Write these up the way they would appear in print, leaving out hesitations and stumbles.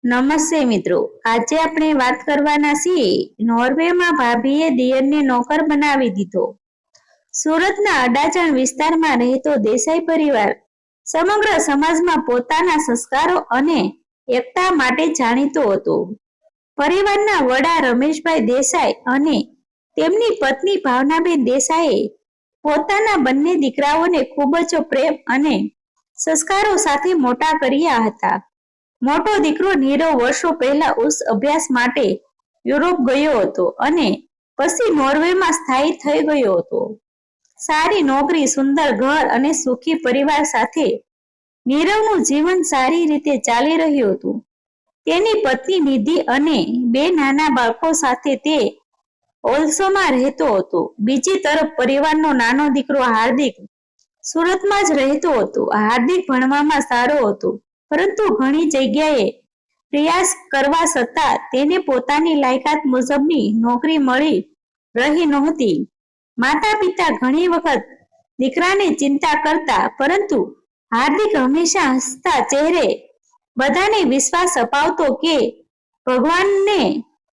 નમસ્તે મિત્રો, આજે આપણે વાત કરવાના છીએ નોર્વેમાં ભાભીએ દિયરને નોકર બનાવી દીધો. સુરતના અડાજણ વિસ્તારમાં રહેતો દેસાઈ પરિવાર સમગ્ર સમાજમાં પોતાના સંસ્કારો અને એકતા માટે જાણીતો હતો. પરિવારના વડા રમેશભાઈ દેસાઈ અને તેમની પત્ની ભાવનાબેન દેસાઈએ પોતાના બંને દીકરાઓને ખૂબ જ પ્રેમ અને સંસ્કારો સાથે મોટા કર્યા હતા. મોટો દીકરો નીરવ વર્ષો પહેલા ઉચ્ચ અભ્યાસ માટે યુરોપ ગયો હતો અને પછી નોર્વેમાં સ્થાયી થઈ ગયો હતો. સારી નોકરી, સુંદર ઘર અને સુખી પરિવાર સાથે નીરવનું જીવન સારી રીતે ચાલી રહ્યું હતું. તેની પત્ની નિધિ અને બે નાના બાળકો સાથે તે ઓલ્સોમાં રહેતો હતો. બીજી તરફ પરિવારનો નાનો દીકરો હાર્દિક સુરતમાં જ રહેતો હતો. હાર્દિક ભણવામાં સારો હતો, પરંતુ ઘણી જગ્યાએ પ્રયાસ કરવા છતાં તેને પોતાની લાયકાત મુજબની નોકરી મળી રહી નહોતી. માતા પિતા ઘણી વખત દીકરાને ચિંતા કરતા, પરંતુ હાર્દિક હંમેશા હસતા ચહેરે બધાને વિશ્વાસ અપાવતો કે ભગવાનને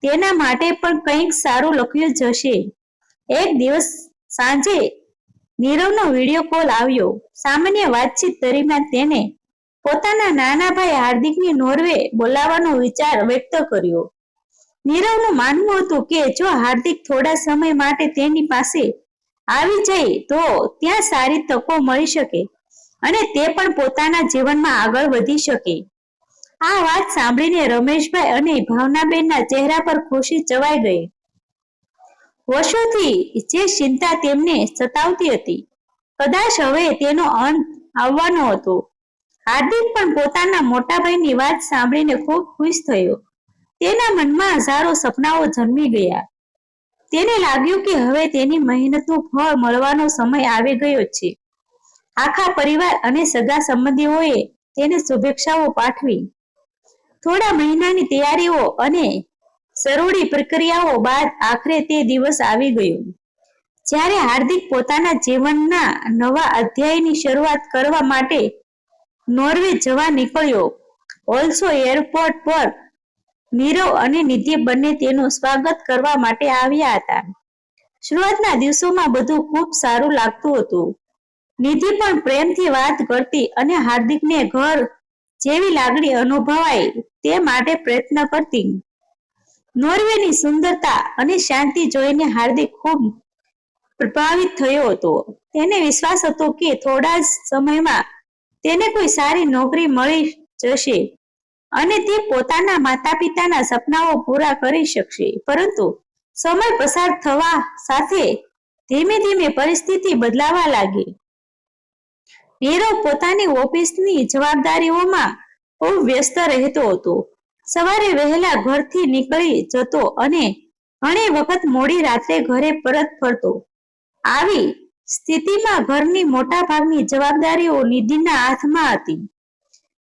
તેના માટે પણ કંઈક સારું લખ્યું જ હશે. એક દિવસ સાંજે નીરવનો વિડીયો કોલ આવ્યો. સામાન્ય વાતચીત દરમિયાન તેને પોતાના નાના ભાઈ હાર્દિકને નોર્વે બોલાવવાનો વિચાર વ્યક્ત કર્યો. નીરવનું માનવું હતું કે જો હાર્દિક થોડા સમય માટે તેની પાસે આવી જાય તો ત્યાં સારી તકો મળી શકે અને તે પણ પોતાના જીવનમાં આગળ વધી શકે. આ વાત સાંભળીને રમેશભાઈ અને ભાવનાબેનના ચહેરા પર ખુશી છવાઈ ગઈ. વર્ષોથી જે ચિંતા તેમને સતાવતી હતી, કદાચ હવે તેનો અંત આવવાનો હતો. હાર્દિક પણ પોતાના મોટા ભાઈની વાત સાંભળીને ખૂબ ખુશ થયો. તેના મનમાં હજારો સપનાઓ જન્મી ગયા. તેને લાગ્યું કે હવે તેની મહેનતનું ફળ મળવાનો સમય આવી ગયો છે. આખા પરિવાર અને સગા સંબંધીઓએ તેને શુભેચ્છાઓ પાઠવી. થોડા મહિનાની તૈયારીઓ અને જરૂરી પ્રક્રિયાઓ બાદ આખરે તે દિવસ આવી ગયો જ્યારે હાર્દિક પોતાના જીવનના નવા અધ્યાયની શરૂઆત કરવા માટે નોર્વે જવા નીકળ્યો. ઓલ્સો એરપોર્ટ પર નીરવ અને નિધિ બંને તેનું સ્વાગત કરવા માટે આવ્યા હતા. શરૂઆતના દિવસોમાં બધું ખૂબ સારું લાગતું હતું. નિધિ પણ પ્રેમથી વાત કરતી અને હાર્દિકને ઘર જેવી લાગણી અનુભવાય તે માટે પ્રયત્ન કરતી. નોર્વેની સુંદરતા અને શાંતિ જોઈને હાર્દિક ખૂબ પ્રભાવિત થયો હતો. તેને વિશ્વાસ હતો કે થોડા જ સમયમાં તેને કોઈ સારી નોકરી મળી જશે અને તે પોતાના માતા પિતાના સપનાઓ પૂરા કરી શકશે. પરંતુ સમય પસાર થવા સાથે ધીમે ધીમે પરિસ્થિતિ બદલાવા લાગી. નીરવ પોતાની ઓફિસની જવાબદારીઓમાં ખૂબ વ્યસ્ત રહેતો હતો. સવારે વહેલા ઘરથી નીકળી જતો અને ઘણી વખત મોડી રાત્રે ઘરે પરત ફરતો. આવી સ્થિતિમાં ઘરની મોટા ભાગની જવાબદારીઓ નિધિના હાથમાં હતી.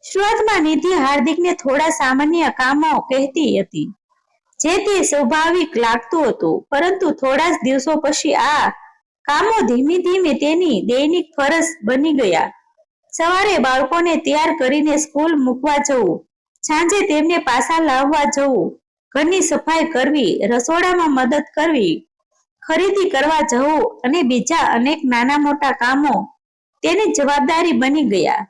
શરૂઆતમાં નિધિ હાર્દિકને થોડા સામાન્ય કામો કહેતી હતી, જે તે સ્વાભાવિક લાગતું હતું, પરંતુ થોડા જ દિવસો પછી આ કામો ધીમે ધીમે તેની દૈનિક ફરજ બની ગયા. સવારે બાળકોને તૈયાર કરીને સ્કૂલ મૂકવા જવું, સાંજે તેમને પાછા લાવવા જવું, ઘરની સફાઈ કરવી, રસોડામાં મદદ કરવી, ખરીદી કરવા જવું અને બીજા અનેક નાના મોટા કામો તેની જવાબદારી બની ગયા.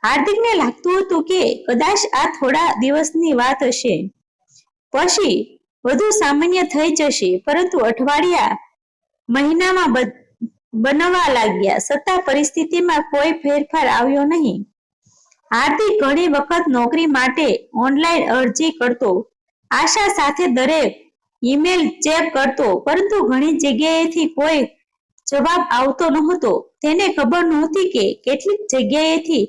હાર્દિકને લાગતું હતું કે કદાચ આ થોડા દિવસની વાત હશે, પછી બધું સામાન્ય થઈ જશે, પરંતુ અઠવાડિયા મહિનામાં બનવા લાગ્યા છતાં પરિસ્થિતિમાં કોઈ ફેરફાર આવ્યો નહીં. હાર્દિક ઘણી વખત નોકરી માટે ઓનલાઈન અરજી કરતો, આશા સાથે દરેક ઈમેલ ચેક કરતો, પરંતુ ઘણી જગ્યાએથી કોઈ જવાબ આવતો નહોતો. તેને ખબર નહોતી કે કેટલીક જગ્યાએથી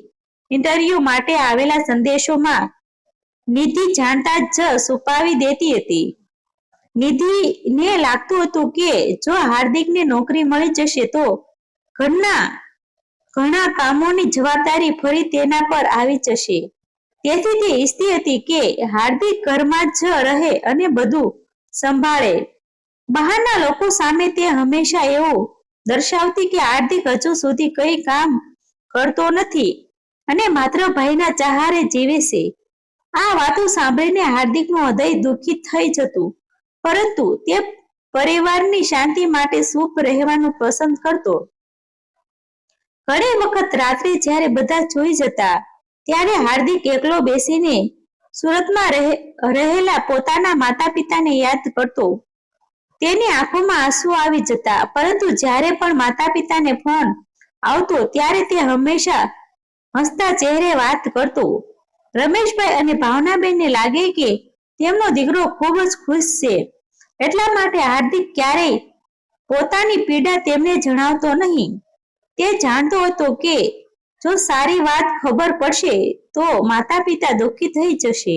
ઇન્ટરવ્યુ માટે આવેલા સંદેશોમાં નિધિ જાણતા જ છુપાવી દેતી હતી. નિધિને લાગતું હતું કે જો હાર્દિકને નોકરી મળી જશે તો ઘરના ઘણા કામોની જવાબદારી ફરી તેના પર આવી જશે. તેથી તે ઈચ્છતી હતી કે હાર્દિક ઘરમાં જ રહે અને બધું સંભાળે. બહારના લોકો સામે તે હંમેશા એવું દર્શાવતી કે હાર્દિક હજુ સુધી કંઈ કામ કરતો નથી અને માત્ર ભાઈના સહારે જીવે છે. આ વાતો સાંભળીને હાર્દિકનું હૃદય દુઃખિત થઈ જતું, પરંતુ તે પરિવારની શાંતિ માટે ચૂપ રહેવાનું પસંદ કરતો. ઘણી વખત રાત્રે જ્યારે બધા સૂઈ જતા ત્યારે હાર્દિક એકલો બેસીને સુરતમાં રહેલા પોતાના માતા પિતાને યાદ કરતો. તેની આંખોમાં આંસુ આવી જતા, પરંતુ જ્યારે પણ માતા પિતાને ફોન આવતો ત્યારે તે હંમેશા હસતા ચહેરે વાત કરતો. રમેશભાઈ અને ભાવનાબેનને લાગે કે તેમનો દીકરો ખૂબ જ ખુશ છે, એટલા માટે હાર્દિક ક્યારેય પોતાની પીડા તેમને જણાવતો નહીં. તે જાણતો હતો કે જો સારી વાત ખબર પડશે તો માતા પિતા દુઃખી થઈ જશે.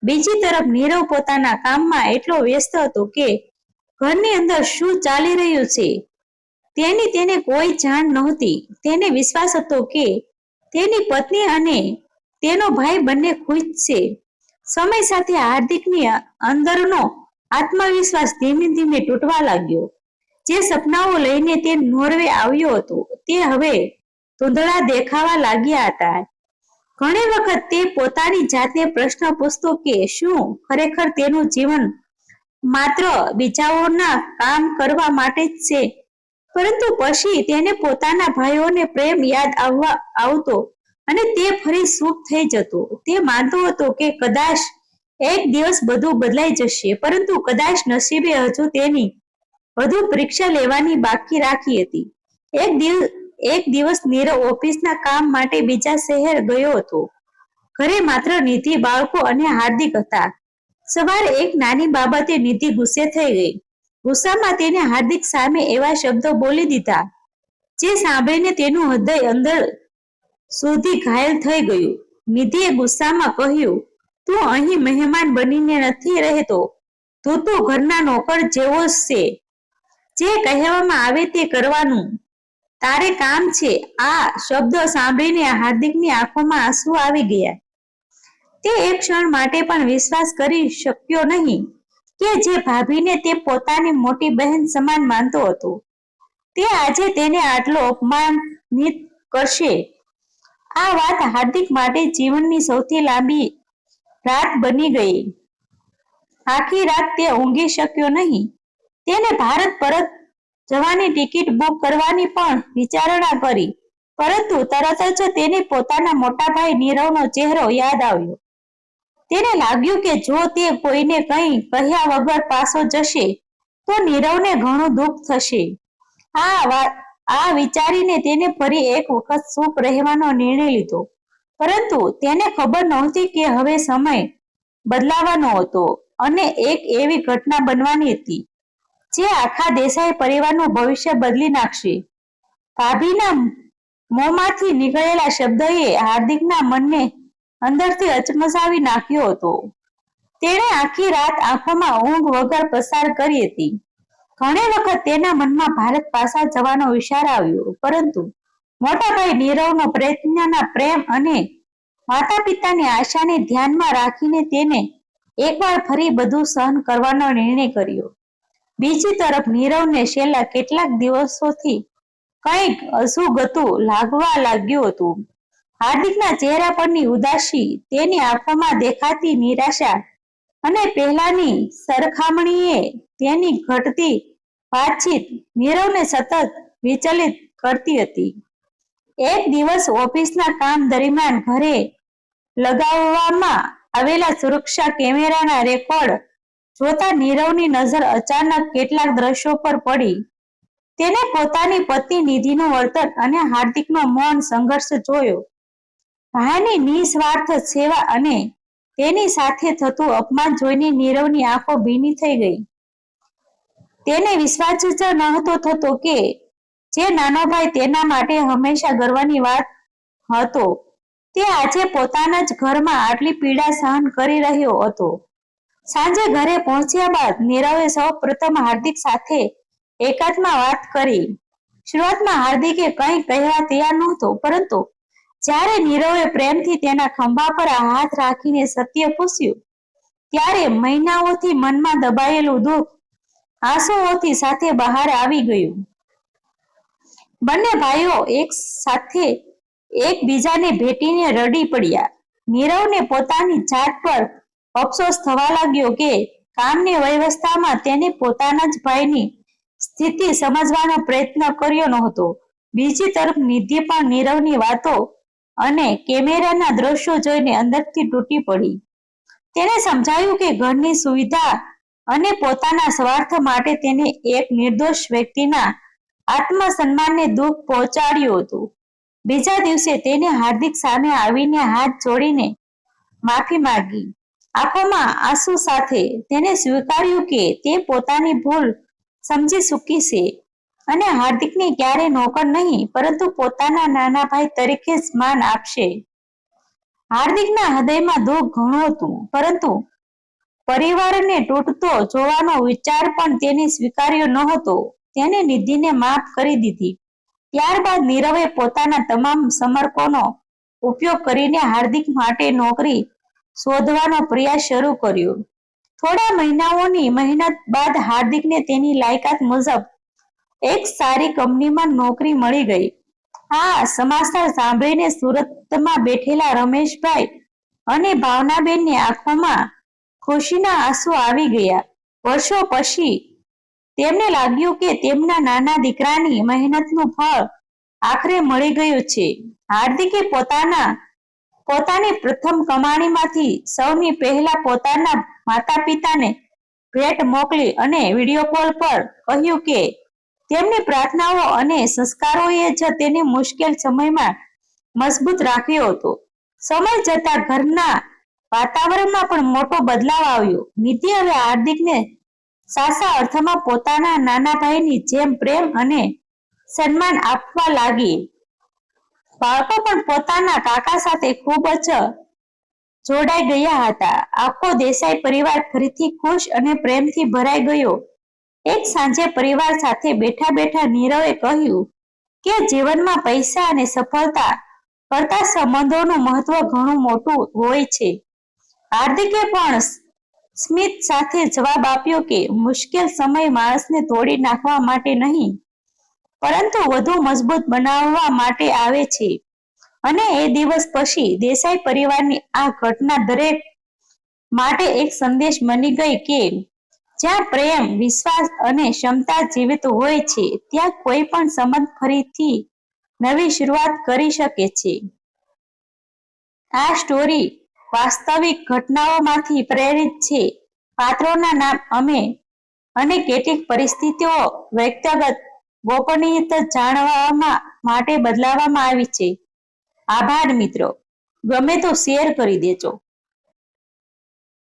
બીજી તરફ નીરવ પોતાના કામમાં એટલો વ્યસ્ત હતો કે ઘરની અંદર શું ચાલી રહ્યું છે તેને કોઈ જાણ નહોતી. તેને વિશ્વાસ હતો કે તેની પત્ની અને તેનો ભાઈ બંને ખુશ છે. સમય સાથે હાર્દિકની અંદરનો આત્મવિશ્વાસ ધીમે ધીમે તૂટવા લાગ્યો. જે સપનાઓ લઈને તે નોર્વે આવ્યો હતો તે હવે ધૂંધળા દેખાવા લાગ્યા હતા. ઘણી વખત તે પોતાની જાતને પ્રશ્ન પૂછતો કે શું ખરેખર તેનું જીવન માત્ર બીજાઓના કામ કરવા માટે જ છે. પરંતુ પછી તેને પોતાના ભાઈઓને પ્રેમ યાદ આવતો અને તે ફરી ચૂપ થઈ જતો. તે માનતો હતો કે કદાચ એક દિવસ બધું બદલાઈ જશે, પરંતુ કદાચ નસીબે હજુ તેની વધુ પરીક્ષા લેવાની બાકી રાખી હતી. એક દિવસ નીરવ ઓફિસના કામ માટે બીજા શહેર ગયો હતો. ઘરે માત્ર નિધિ, બાળકો અને હાર્દિક હતા. સવારે એક નાની બાબતે નિધિ ગુસ્સે થઈ ગઈ. ગુસ્સામાં તેને હાર્દિક સામે એવા શબ્દો બોલી દીધા જે સાંભળીને તેનું હૃદય અંદર સુધી ઘાયલ થઈ ગયું. નિધિએ ગુસ્સામાં કહ્યું, તું અહીં મહેમાન બનીને નથી રહેતો, તું તો ઘરના નોકર જેવો જ છે. જે કહેવામાં આવે તે કરવાનું તારે કામ છે. આ શબ્દો સાંભળીને હાર્દિકની આંખોમાં આંસુ આવી ગયા. તે એક ક્ષણ માટે પણ વિશ્વાસ કરી શક્યો નહીં કે જે ભાભીને તે પોતાની મોટી બહેન સમાન માનતો હતો તે આજે તેને આટલો અપમાનિત કરશે. આ વાત હાર્દિક માટે જીવનની સૌથી લાંબી રાત બની ગઈ. આખી રાત તે ઊંઘી શક્યો નહીં. તેને ભારત પરત જવાની ટિકિટ બુક કરવાની પણ વિચારણા કરી, પરંતુ તરત જ તેને પોતાના મોટા ભાઈ નીરવનો ચહેરો યાદ આવ્યો. તેને લાગ્યું કે જો તે કોઈને કંઈ કહ્યા વગર પાછો જશે તો નીરવને ઘણું દુઃખ થશે. આ વિચારીને તેને ફરી એક વખત ચૂપ રહેવાનો નિર્ણય લીધો, પરંતુ તેને ખબર નહોતી કે હવે સમય બદલાવાનો હતો અને એક એવી ઘટના બનવાની હતી જે આખા દેસાઈ પરિવારનું ભવિષ્ય બદલી નાખશે. ભાભીના મોંમાંથી નીકળેલા શબ્દોએ હાર્દિકના મનને અંદરથી અચમચાવી નાખ્યો હતો. તેણે આખી રાત આંખોમાં ઊંઘ વગર પસાર કરી હતી. ઘણી વખત તેના મનમાં ભારત પાછા જવાનો વિચાર આવ્યો, પરંતુ મોટાભાઈ નીરવનો પ્રયત્નના પ્રેમ અને માતા પિતાની આશાને ધ્યાનમાં રાખીને તેને એકવાર ફરી બધું સહન કરવાનો નિર્ણય કર્યો. બીજી તરફ નીરવને છેલ્લા કેટલાક દિવસોથી કંઈક અસુગતું લાગવા લાગ્યું હતું. હાર્દિકના ચહેરા પરની ઉદાસી, તેની આંખોમાં દેખાતી નિરાશા અને પહેલાની સરખામણીએ તેની ઘટતી વાતચીત નીરવને સતત વિચલિત કરતી હતી. એક દિવસ ઓફિસના કામ દરમિયાન ઘરે લગાવવામાં આવેલા સુરક્ષા કેમેરાના રેકોર્ડ જોતા નીરવની નજર અચાનક કેટલાક દ્રશ્યો પર પડી. તેને પોતાની પત્ની નિધિનું વર્તન અને હાર્દિકનો મૌન સંઘર્ષ જોયો. ભાઈની નિસ્વાર્થ સેવા અને તેની સાથે થતું અપમાન જોઈને નીરવની આંખો ભીની થઈ ગઈ. તેને વિશ્વાસ જ નહોતો થતો કે જે નાનો ભાઈ તેના માટે હંમેશા ગર્વની વાત હતો તે આજે પોતાના જ ઘરમાં આટલી પીડા સહન કરી રહ્યો હતો. સાંજે ઘરે પહોંચ્યા બાદ નીરવે સૌ પ્રથમ હાર્દિક સાથે એકાંતમાં વાત કરી. શરૂઆતમાં હાર્દિકે કંઈ કહેવા તૈયાર નહોતો, પરંતુ જ્યારે નીરવે પ્રેમથી તેના ખંભા પર હાથ રાખીને સત્ય પૂછ્યું ત્યારે મહિનાઓથી મનમાં દબાયેલું દુઃખ આંસુઓથી સાથે બહાર આવી ગયું. બંને ભાઈઓ એક સાથે એકબીજાને ભેટીને રડી પડ્યા. નીરવને પોતાની જાત પર અફસોસ થવા લાગ્યો કે કામની વ્યવસ્થામાં તેને પોતાના જ ભાઈની સ્થિતિ સમજવાનો પ્રયત્ન કર્યો નહોતો. બીજી તરફ નિધિ પણ નીરવની વાતો અને કેમેરાના દ્રશ્યો જોઈને અંદરથી તૂટી પડી. તેને સમજાયું કે ઘરની સુવિધા અને પોતાના સ્વાર્થ માટે તેને એક નિર્દોષ વ્યક્તિના આત્મસન્માનને દુઃખ પહોંચાડ્યું હતું. બીજા દિવસે તેને હાર્દિક સામે આવીને હાથ જોડીને માફી માંગી. આંખોમાં આંસુ સાથે તેને સ્વીકાર્યું કે તે પોતાની ભૂલ સમજી ચૂકી છે અને હાર્દિકને ક્યારે નોકર નહીં પરંતુ પોતાના નાના ભાઈ તરીકે જ માન આપશે. હાર્દિકના હૃદયમાં દુઃખ ઘણું હતું, પરંતુ પરિવારને તૂટતો જોવાનો વિચાર પણ તેને સ્વીકાર્યો નહોતો. તેને નિધિને માફ કરી દીધી. ત્યારબાદ નીરવે પોતાના તમામ સમર્કોનો ઉપયોગ કરીને હાર્દિક માટે નોકરી શોધવાનો પ્રયાસ શરૂ કર્યો. થોડા મહિનાઓની મહેનત બાદ હાર્દિકને તેની લાયકાત મુજબ એક સારી કંપનીમાં નોકરી મળી ગઈ. આ સમાચાર સાંભળીને સુરતમાં બેઠેલા રમેશભાઈ અને ભાવનાબેનની આંખોમાં ખુશીના આંસુ આવી ગયા. વર્ષો પછી તેમને લાગ્યું કે તેમના નાના દીકરાની મહેનતનું ફળ આખરે મળી ગયું છે. હાર્દિકે પોતાની પ્રથમ કમાણીમાંથી સૌની પહેલા પોતાના માતા પિતાને ભેટ મોકલી અને વિડીયો કોલ પર કહ્યું કે તેમની પ્રાર્થનાઓ અને સંસ્કારોએ જ તેને મુશ્કેલ સમયમાં મજબૂત રાખ્યો હતો. સમય જતાં ઘરના વાતાવરણમાં પણ મોટો બદલાવ આવ્યો. નિધિ હવે હાર્દિકને સાચા અર્થમાં પોતાના નાના ભાઈની જેમ પ્રેમ અને સન્માન આપવા લાગી. બાળકો પણ પોતાના કાકા સાથે ખૂબ જ જોડાઈ ગયા હતા. આખો દેસાઈ પરિવાર ફરીથી ખુશ અને પ્રેમથી ભરાઈ ગયો. એક સાંજે પરિવાર સાથે બેઠા બેઠા નીરવે કહ્યું કે જીવનમાં પૈસા અને સફળતા કરતા સંબંધોનું મહત્વ ઘણું મોટું હોય છે. હાર્દિકે પણ સ્મિત સાથે જવાબ આપ્યો કે મુશ્કેલ સમય માણસને તોડી નાખવા માટે નહીં, પરંતુ વધુ મજબૂત બનાવવા માટે આવે છે. અને એ દિવસ પછી દેસાઈ પરિવારની આ ઘટના દરેક માટે એક સંદેશ બની ગઈ કે જ્યાં પ્રેમ, વિશ્વાસ અને ક્ષમતા જીવિત હોય છે, ત્યાં કોઈ પણ સંબંધ ફરીથી નવી શરૂઆત કરી શકે છે. આ સ્ટોરી વાસ્તવિક ઘટનાઓમાંથી પ્રેરિત છે. પાત્રોના નામ અને કેટલીક પરિસ્થિતિઓ વ્યક્તિગત ગોપનીયતા જાળવવા માટે બદલવામાં આવી છે. આભાર મિત્રો. ગમે તો શેર કરી દેજો.